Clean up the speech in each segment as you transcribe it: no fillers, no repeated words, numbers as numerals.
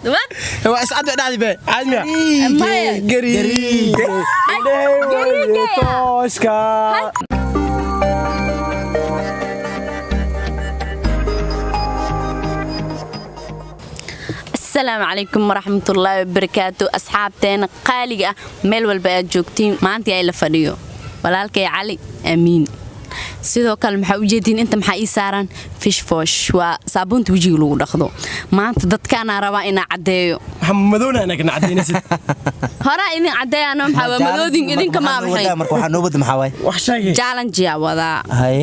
What? هو اسعد دعدي بي عادمي قري توشكا السلام عليكم ورحمة الله وبركاته أصحابتنا قالقة ميل والباقي جوكتين ما أنتي أي لفريو ولالك يا علي أمين sidoo kale maxaa u jeedin inta maxaa ii saaran fish wash waa saabuunta wajiga lagu dhaqdo maanta dadkaana rabaa inaa cadeeyo محمدونا أنا كنا عدينا hore idin cadeeyano maxaa waa madoodin idinka ma maxay marka waxa noo wada maxaa way وحشاقي challenge ya wada hay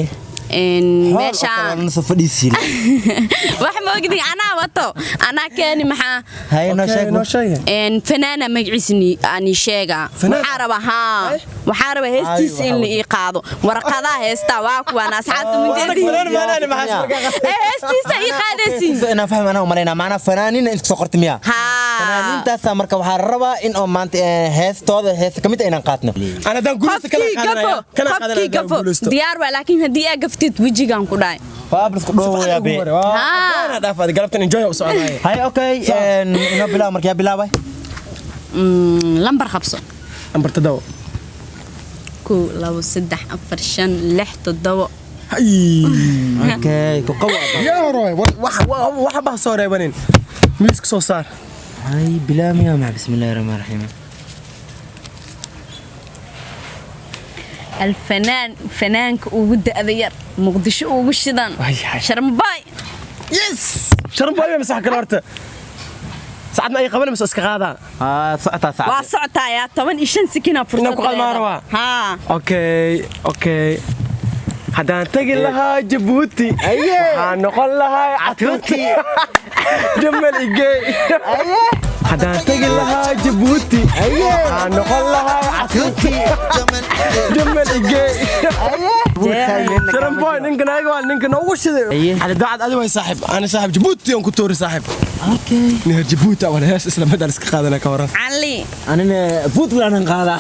meesha noo soo fadhiisiin wax ma ogdi ana wato ana keeni maxaa hay noo sheeg fanaana magciisni ani sheega waxa raba waxa raba heestiis in la ii qaado warqadaha heesta waa kuwan asxaabtu heestiisa ii qaadaysiin ana fahmana oo malayna maana fanaaniin inta soo qortay miya fanaaniintaas marka waxa rabaa in oo maanta heestooda heesta kamid inaan qaadno أنا دام قلت كنا قادنا diyaar waa laakiin hadii ay gaftid wajigan ku dhaay فابلس كدو يا بي أنا دافع قلبت انجوي وسؤال هاي اوكي انو بلا marka ya bilaabay lambar qabso أمبر تدو 2 3 4 5 6 7 هاي اوكي ku qawa يا روي waxa baa soo reebanin miiska soo saar هاي بلا ميا مع بسم الله الرحمن الرحيم فنانك وود أذير مقدش وشدان شرم باي يس شرم باي مسح كلارته ساعدنا أي قبل مسوس كغادا ساعة وسعتها يا طبعا إيشان سكينة فرصة إنك قال ما روا ها أوكي هذا تجي لها جبوتي أيه نقول لها عتوتي جمل إيجي أيه هذا تجي لها جبوتي أيه نقول لها عتوتي جمل إيجي أيه شرم باي نينك ناقول نينك نوش ذي هذا دعد أدوي صاحب أنا صاحب جبوتي يوم كنتوري صاحب اوكي نهر جبوتي ولا هاس اسلام مدرس كخاذنا كورا علي انا فوت ولا نقادا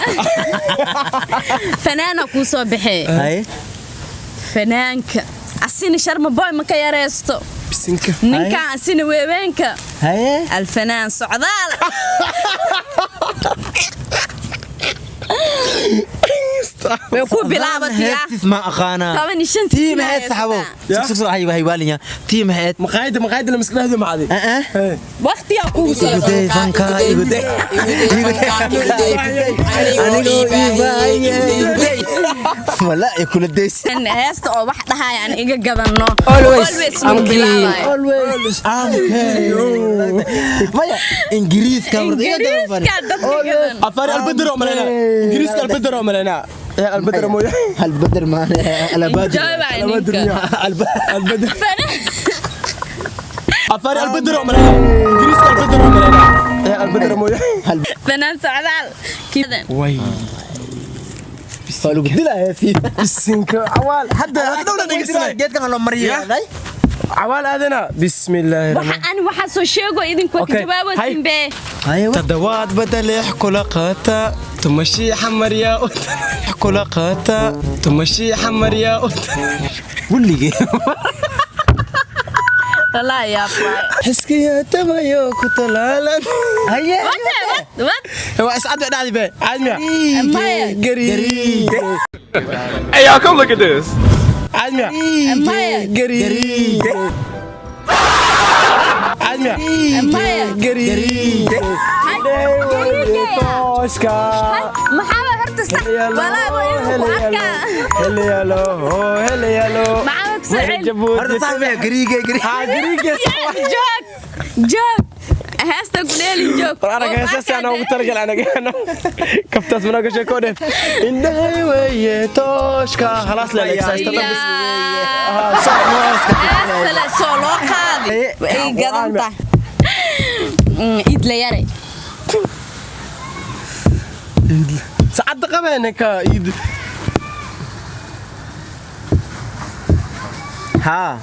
فنانك وصو بحي هاي فنانك أسيني شرم باي ما كياريستو بسنك نينك أسيني ويبينك هاي الفنان سعدال ويكون بلعبة يا اسمع اخانا طبعا إيشان تيم هات صحابو سكسو هاي واليا تيم هات مقايدة اللي مسكناها ذي معادي وقت يا كوسو يغدي فانكا يغدي ولا يكون الديس إن هست أو واحدة يعني إيجا جبنو always I'm clean always vaya انجليز كامل إنجليز كده أفاري البدر ملنا إنجليز البدر ملنا البدر مويا البدر ما البدر البدر البدر أفاري البدر ملنا إنجليز البدر ملنا البدر مويا فنان سعدال كذا وي قالوا بدلها يا سيدي بسنك عوال حد دولة نجسنا جيت كان لو مريا عوال هذنا بسم الله الرحمن أنا وحاسو شيء إذن كنت جواب سنبه ايوه تدوات بدل يحكوا لقاتا تمشي حمر يا يحكوا لقاتا تمشي حمر يا واللي لا يا باي حسكي يا تبايو كتلالا هيا what هو اسعد دعدي بي عادمي قري Hey, y'all, come look at this. عادمي قري عادمي قري توشكا محاول هرتستح ولا هلي يالو معاك سعيد هذا صاحبي قريقه قريقه جوك هاستا قليلي جوك أنا كاساسي أنا وترجل أنا كفتاس مناقة شكونه إنها ويا توشكا خلاص لا إكساس تطبس لا سولو قاضي إيه قدمته إيد لياري سعد قبانك إيد ها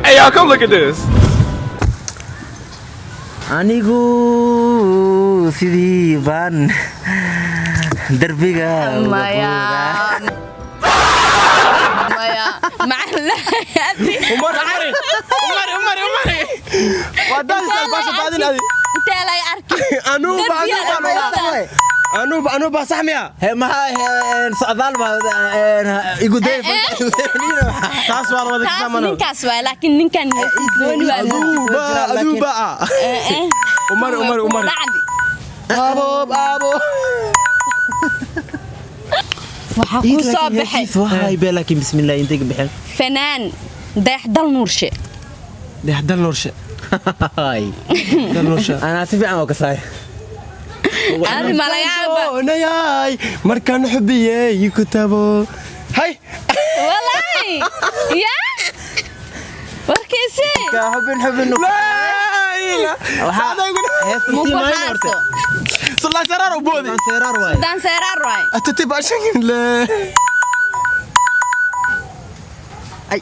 Hey, y'all, come look at this. anigu sidii baan darbiga maya maya macallaafi umari wadaan salbaasha baadin adi intee lay arki anuba sax miya ما سأضل يقول ده taas waa wada kaas ninkaas waa laakiin ninkan gooni waa aduba umari abo waxa ku soo baxay هاي بالك بسم الله ينتج بحال fanaan dayaxdal nuurshe dal noorshe هاي dal noorshe أنا أتفق معك صحيح adi malayaaba nayay markaan xubiyey kutabo hay wallahi ya warkiisi حب صلاة سرار وبودي dan seerar waay أتتي باشين لا أي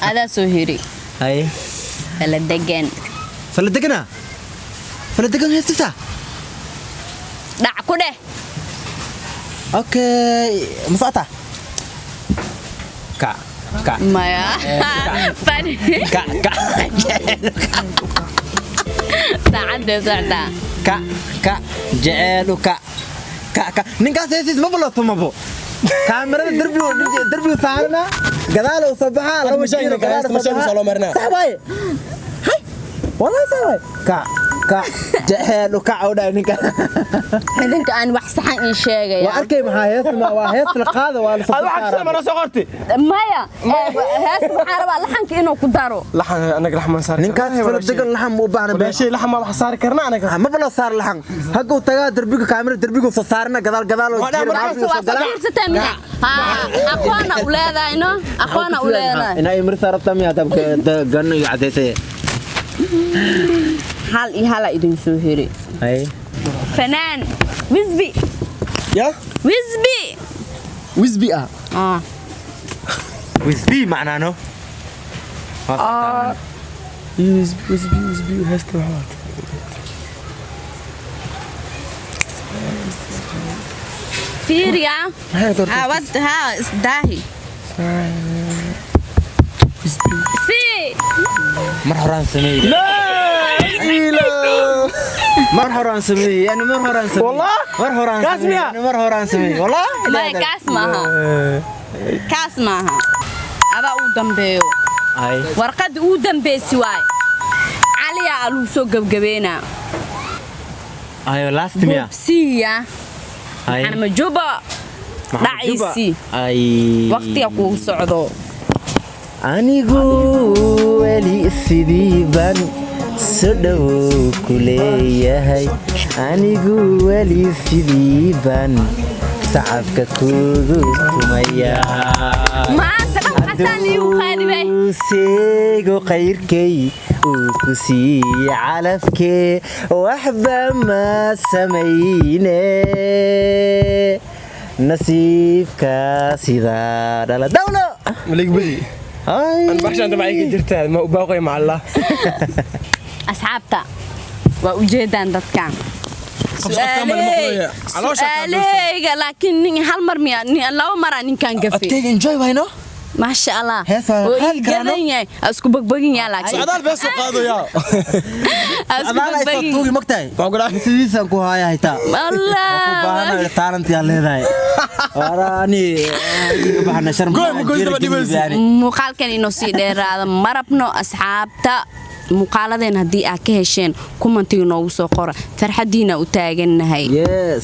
adaa soo hiri هاي kala degan فلدقنا هستسا dhac ku dheh أوكي مساطة كا maya fani saacadee socdaa كا جعلو كا نينكاس هيسيس ما بلوتو مبو كاميرا دربي صارنا قدال وصبحها لو مشينا صاحبي هاي والله صاحبي كا جعلو كا ودا نينكا idinka aan wax saxan ii sheegaya واركي ما هيس ما وهيس القاده ولا هذا أنا صغرتي maya hees waxaan rabaa laxanka inuu ku daro لحن أنا لحم صار نينكاس فلدقن لحم مو باهنا ماشي لحم ما صار كرنا أنا ما بلا صار لحن هقو تغا دربيكو كاميرا دربيكو صارنا قدال aqoona u leedahayno aqoona u leedahay inay mir sarabtam ya tab gan yaadete hal iyo hala idin soo hiri ay fanaan wisbi يا wisbi ويسبي معناه وزبي هستو هات fiiriya wad ha isdaahi si مرحران سمي لا إله مرحران سمي يعني مرحران سمي والله مرحران كاسميا مرحران سمي والله may kaas maaha adaa uu dambeeyo ay warqadii uu dambeeysi waay caliya aluu soo gabgabeena ayo last mia siya ay ana majuba dhaciisi ay waqtiga ku socdo anigu wali sidiiban sodhow kuleeyahay anigu wali sidiiban sacabka kuugu tumaya maanta dhan xasan iyo qaadibay seego qayrkay uu ku sii calafkee waxba ma samayne nasiibka sida dhala dawlo ملك بدي ay أنا بحشان تبعي جرتها ما باقي مع الله asxaabta waa u jeedaan dadkan su'aaleyga laakiin hal mar miya laba mar ninkan gafi take enjoy why no ما شاء الله هسه وي قدنيا اسكو بغبغين يا لكن سعدال بس قادو يا اسكو بغبغين tuugi magtay بقول sidiisan ku haya hayta والله baana talent ya leedahay warani bahana sharma muuqaalkan inoo sii dheeraada marabno asxaabta muuqaaladeen haddii aad ka hesheen kumantiga noogu soo qora farxadiina u taagannahay yes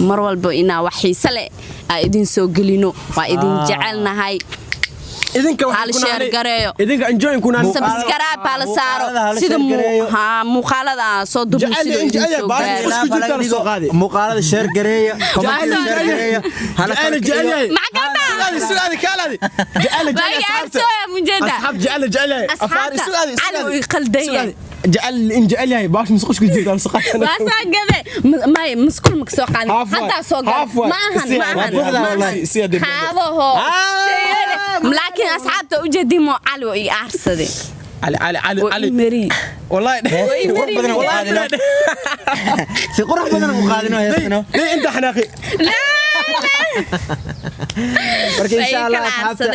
mar walba inaa wax xiise leh aa idin soo gelino waa idin jecelnahay idinka hal sheer gareeyo idinka enjoy kuna subscribe bala saaro sida muuqaalada soo dubo sida idin soo gaaro muuqaalada sheer gareeya comment sheer gareeya hala kala jecel macaqada su'aal kaaladi jecel أصحاب جعل أصحاب علي ويقلدين جعل إن جعل هاي باش مسقش كذي دام سقط واسا قبل ما مسكول مكسوق على حتى سوق ما هن هذا هو لكن أصحاب توجدي مو علي ويأرصدي علي مري والله في قرب بدنا مقادنا يا سنو ليه انت حناقي لا marka insha Allah asxaabta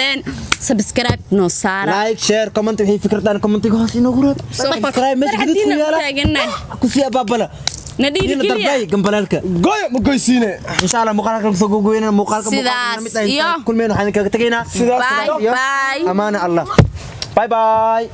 subscribe no saara like share comment wixii fikradaan commentiga hoos inoogu reeb subscribe meesha gudub ku yaala ku sii ababala nadhiir kaliya gambalaalka gooyo ma goysiine insha Allah muuqaalka soo gogoynaa muuqaalka sidaas iyo kulmeen waxaan kaga tageynaa bye bye amaana Allah bye bye